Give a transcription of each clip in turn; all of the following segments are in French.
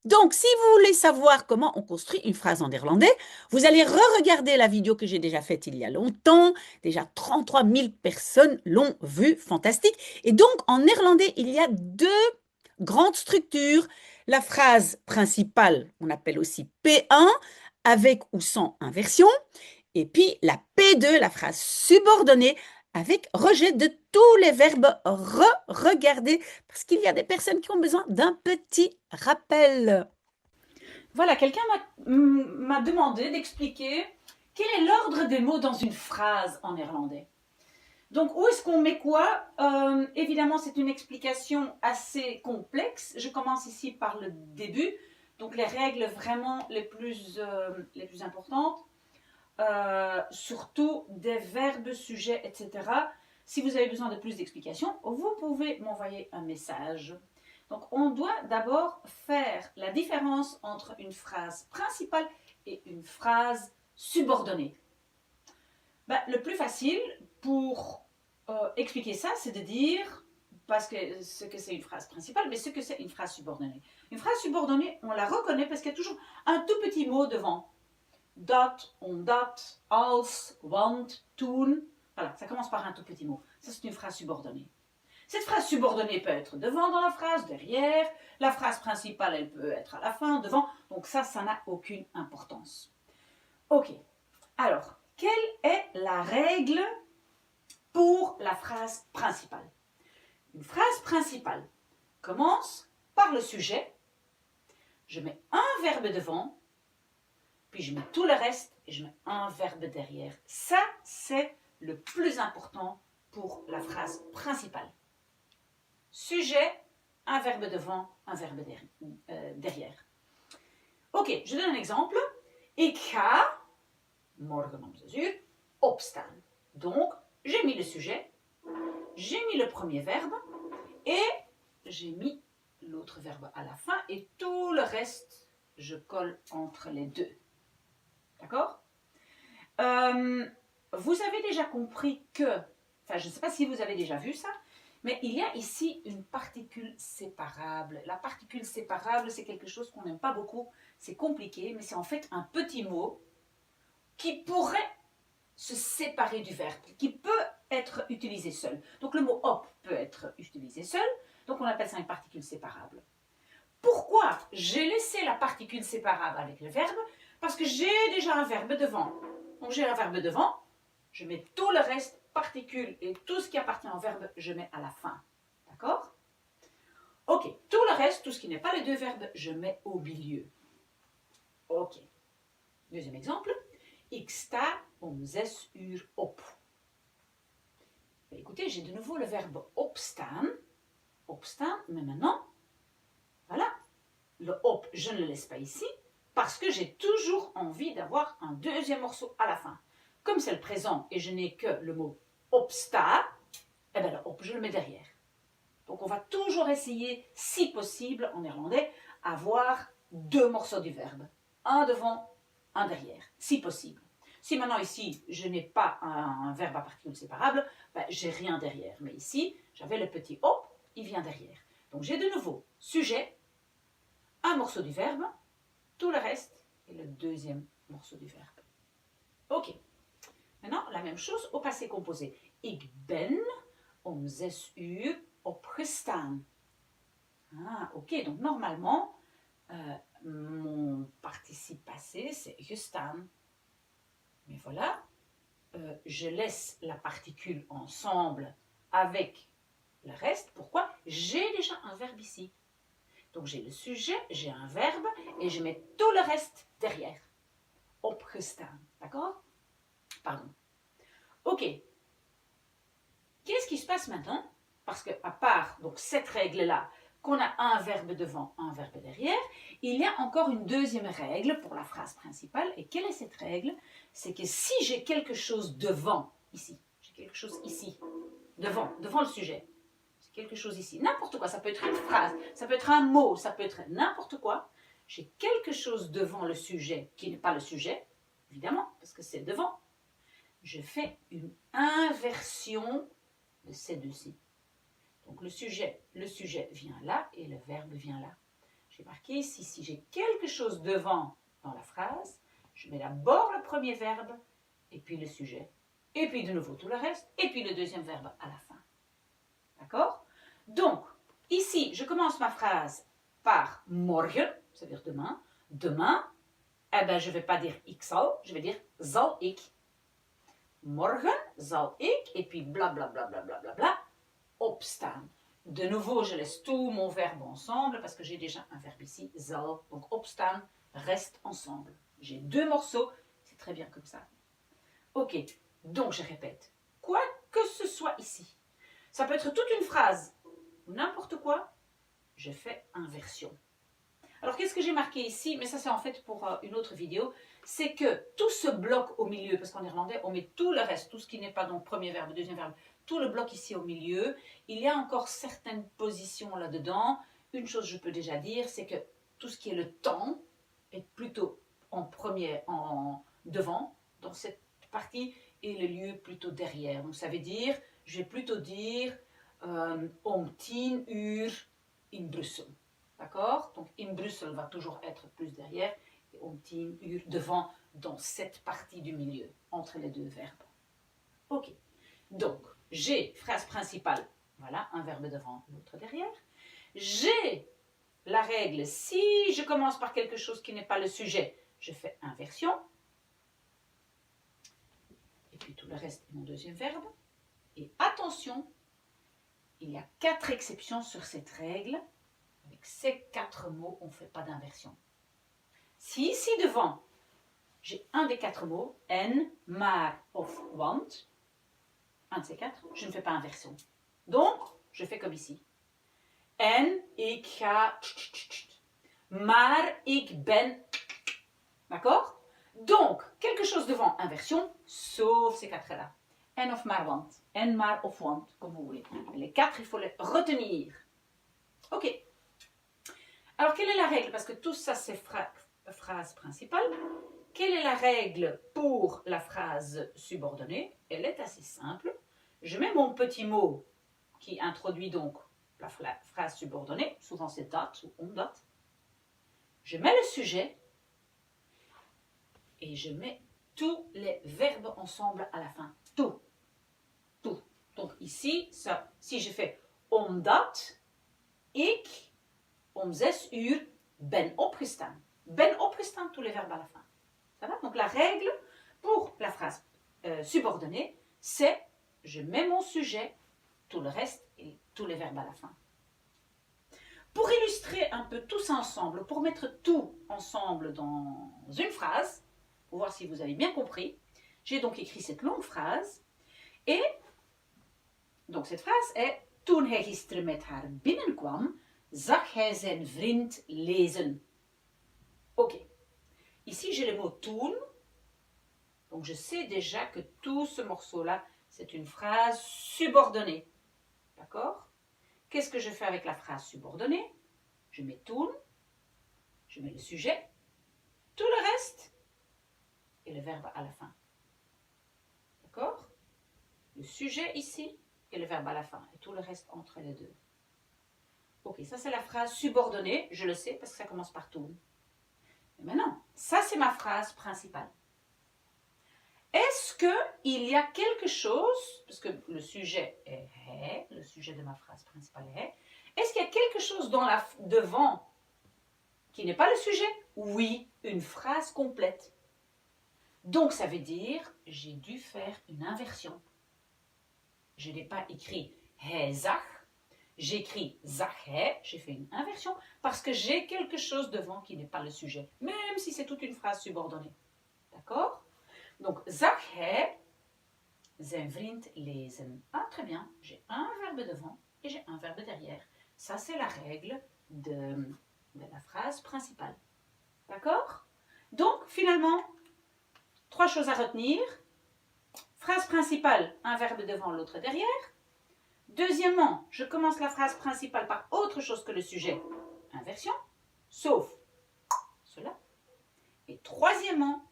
Donc, si vous voulez savoir comment on construit une phrase en néerlandais, vous allez re-regarder la vidéo que j'ai déjà faite il y a longtemps. Déjà 33 000 personnes l'ont vue, fantastique. Et donc, en néerlandais, il y a deux grandes structures. La phrase principale, on appelle aussi P1, avec ou sans inversion. Et puis la P2, la phrase subordonnée, avec rejet de tous les verbes re-regarder, parce qu'il y a des personnes qui ont besoin d'un petit rappel. Voilà, quelqu'un m'a demandé d'expliquer quel est l'ordre des mots dans une phrase en néerlandais. Donc, où est-ce qu'on met quoi? Évidemment, c'est une explication assez complexe. Je commence ici par le début. Donc, les règles vraiment les plus importantes. Surtout des verbes, sujets, etc. Si vous avez besoin de plus d'explications, vous pouvez m'envoyer un message. Donc, on doit d'abord faire la différence entre une phrase principale et une phrase subordonnée. Le plus facile pour expliquer ça, c'est de dire, parce que ce que c'est une phrase principale, mais ce que c'est une phrase subordonnée. Une phrase subordonnée, on la reconnaît parce qu'il y a toujours un tout petit mot devant. Dat, omdat, als, want, toen. Voilà, ça commence par un tout petit mot. Ça, c'est une phrase subordonnée. Cette phrase subordonnée peut être devant dans la phrase, derrière. La phrase principale, elle peut être à la fin, devant. Donc ça n'a aucune importance. Ok. Alors, quelle est la règle pour la phrase principale? Une phrase principale commence par le sujet. Je mets un verbe devant, puis je mets tout le reste et je mets un verbe derrière. Ça, c'est le plus important pour la phrase principale. Sujet, un verbe devant, un verbe derrière. Ok, je donne un exemple. Ik ga morgen om 6 uur opstaan. Donc, j'ai mis le sujet, j'ai mis le premier verbe et j'ai mis l'autre verbe à la fin et tout le reste, je colle entre les deux. D'accord? Vous avez déjà compris que, enfin je ne sais pas si vous avez déjà vu ça, mais il y a ici une particule séparable. La particule séparable, c'est quelque chose qu'on n'aime pas beaucoup, c'est compliqué, mais c'est en fait un petit mot qui pourrait se séparer du verbe, qui peut être utilisé seul. Donc le mot hop peut être utilisé seul, donc on appelle ça une particule séparable. Pourquoi j'ai laissé la particule séparable avec le verbe? Parce que j'ai déjà un verbe devant. Donc j'ai un verbe devant, je mets tout le reste, particule et tout ce qui appartient au verbe, je mets à la fin. D'accord? Ok, tout le reste, tout ce qui n'est pas les deux verbes, je mets au milieu. Ok. Deuxième exemple. Ik sta om 6 uur op. Écoutez, j'ai de nouveau le verbe opstaan. Opstaan, mais maintenant, voilà. Le op, je ne le laisse pas ici parce que j'ai toujours envie d'avoir un deuxième morceau à la fin. Comme c'est le présent et je n'ai que le mot opsta, eh bien le op, je le mets derrière. Donc on va toujours essayer, si possible, en néerlandais, avoir deux morceaux du verbe. Un devant, un derrière, si possible. Si maintenant ici, je n'ai pas un verbe à particule séparable, j'ai rien derrière. Mais ici, j'avais le petit op, il vient derrière. Donc j'ai de nouveau sujet, un morceau du verbe, tout le reste et le deuxième morceau du verbe. Ok. Maintenant, la même chose au passé composé. Ik ben om 6 uur opgestaan. Ah, ok. Donc normalement, mon participe passé, c'est gestaan. Mais voilà, je laisse la particule ensemble avec le reste. Pourquoi? J'ai déjà un verbe ici. Donc j'ai le sujet, j'ai un verbe et je mets tout le reste derrière. Opgestaan. D'accord? Pardon. Ok. Qu'est-ce qui se passe maintenant? Parce qu'à part donc, cette règle-là, qu'on a un verbe devant, un verbe derrière, il y a encore une deuxième règle pour la phrase principale. Et quelle est cette règle? C'est que si j'ai quelque chose devant, ici, j'ai quelque chose ici, devant le sujet, c'est quelque chose ici, n'importe quoi, ça peut être une phrase, ça peut être un mot, ça peut être n'importe quoi, j'ai quelque chose devant le sujet qui n'est pas le sujet, évidemment, parce que c'est devant, je fais une inversion de ces deux-ci. Donc le sujet vient là et le verbe vient là. j'ai marqué ici, si j'ai quelque chose devant dans la phrase, je mets d'abord le premier verbe, et puis le sujet, et puis de nouveau tout le reste, et puis le deuxième verbe à la fin. D'accord? Donc, ici, je commence ma phrase par morgen, c'est-à-dire demain. Demain, eh ben, je ne vais pas dire ik zal, je vais dire zal ik. Morgen zal ik, et puis blablabla, bla, bla, bla, bla, opstaan. De nouveau, je laisse tout mon verbe ensemble parce que j'ai déjà un verbe ici, zal. Donc opstaan reste ensemble. J'ai deux morceaux, c'est très bien comme ça. Ok, donc je répète. Quoi que ce soit ici, ça peut être toute une phrase ou n'importe quoi, je fais inversion. Alors qu'est-ce que j'ai marqué ici? Mais ça c'est en fait pour une autre vidéo. C'est que tout ce bloc au milieu, parce qu'en néerlandais on met tout le reste, tout ce qui n'est pas donc premier verbe, deuxième verbe, tout le bloc ici au milieu, il y a encore certaines positions là-dedans. Une chose je peux déjà dire, c'est que tout ce qui est le temps est plutôt en premier, en devant, dans cette partie, et le lieu plutôt derrière. Donc ça veut dire, je vais plutôt dire om 10 uur in Brussel. D'accord? Donc in Brussel va toujours être plus derrière et om 10 uur devant dans cette partie du milieu, entre les deux verbes. Ok. Donc, j'ai phrase principale, voilà, un verbe devant, l'autre derrière. J'ai la règle, si je commence par quelque chose qui n'est pas le sujet, je fais inversion. Et puis tout le reste est mon deuxième verbe. Et attention, il y a 4 exceptions sur cette règle. Avec ces 4 mots, on ne fait pas d'inversion. Si ici devant, j'ai un des 4 mots, en, maar of want, un de ces 4, je ne fais pas inversion. Donc, je fais comme ici. En, ik ga, maar ik ben. D'accord? Donc, quelque chose devant inversion, sauf ces 4-là. En of maar want. En, maar of want, comme vous voulez. Les 4, il faut les retenir. Ok. Alors, quelle est la règle? Parce que tout ça, c'est phrase principale. Quelle est la règle pour la phrase subordonnée? Elle est assez simple. Je mets mon petit mot qui introduit donc la phrase subordonnée. Souvent, c'est dat ou on dat. Je mets le sujet et je mets tous les verbes ensemble à la fin. Tout. Tout. Donc ici, ça, si je fais omdat ik om 6 uur ben opgestaan. Ben opgestaan, tous les verbes à la fin. Ça va? Donc la règle pour la phrase subordonnée, c'est je mets mon sujet, tout le reste et tous les verbes à la fin. Pour illustrer un peu tout ça ensemble, pour mettre tout ensemble dans une phrase, pour voir si vous avez bien compris, j'ai donc écrit cette longue phrase. Et donc cette phrase est Toen hij gisteren met haar binnenkwam, zag hij zijn vriend lezen. Ok. Ici, j'ai le mot toen. Donc, je sais déjà que tout ce morceau-là, c'est une phrase subordonnée. D'accord? Qu'est-ce que je fais avec la phrase subordonnée? Je mets toen, je mets le sujet, tout le reste et le verbe à la fin. D'accord? Le sujet ici et le verbe à la fin. Et tout le reste entre les deux. Ok, ça c'est la phrase subordonnée. Je le sais parce que ça commence par toen. Mais maintenant, ça c'est ma phrase principale. Est-ce qu'il y a quelque chose, parce que le sujet est, le sujet de ma phrase principale est, est-ce qu'il y a quelque chose devant qui n'est pas le sujet? Oui, une phrase complète. Donc ça veut dire, j'ai dû faire une inversion. Je n'ai pas écrit hij zag, j'écris zag hij, j'ai fait une inversion parce que j'ai quelque chose devant qui n'est pas le sujet, même si c'est toute une phrase subordonnée. D'accord? Donc, zag hij zijn vriend lezen. Ah, très bien. J'ai un verbe devant et j'ai un verbe derrière. Ça, c'est la règle de la phrase principale. D'accord? Donc, finalement, 3 choses à retenir. Phrase principale, un verbe devant, l'autre derrière. Deuxièmement, je commence la phrase principale par autre chose que le sujet. Inversion, sauf cela. Et troisièmement,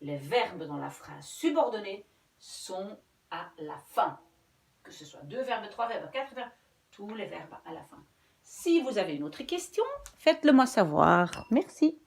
les verbes dans la phrase subordonnée sont à la fin. Que ce soit 2 verbes, 3 verbes, 4 verbes, tous les verbes à la fin. Si vous avez une autre question, faites-le moi savoir. Merci.